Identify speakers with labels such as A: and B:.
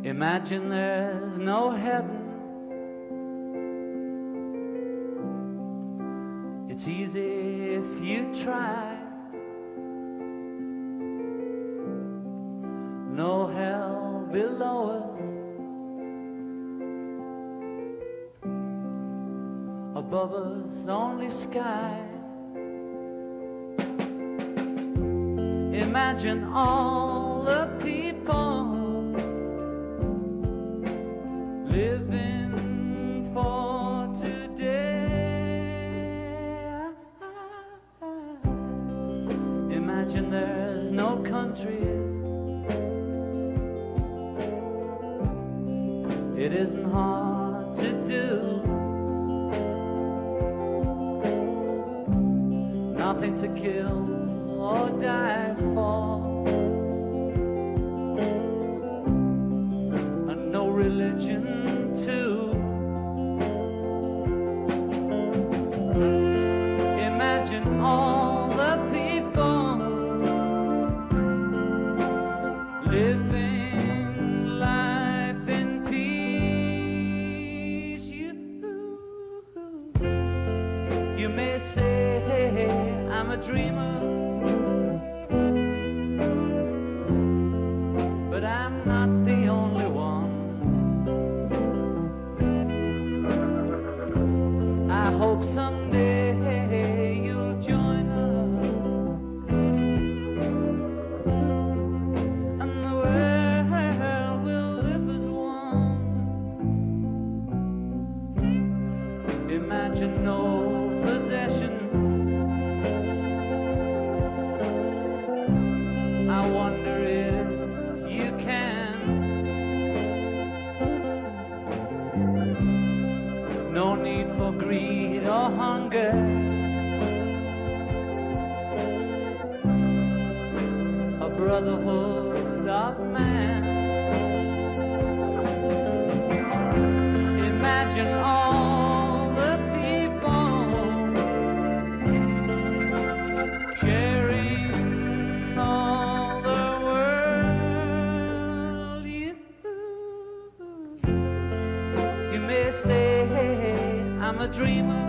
A: Imagine there's no heaven. It's easy if you try. No hell below us. Above us only sky. Imagine all the people living for today. Imagine there's no countries. It isn't hard to do. Nothing to kill or die for, and no religion too. Imagine all the people living life in peace. You may say, hey, I'm a dreamer, but I'm not the only one. I hope someday you'll join us, and the world will live as one. Imagine no possessions. I wonder if you can. No need for greed or hunger. A brotherhood of man. Imagine all the people sharing all the world. You may say, hey, I'm a dreamer,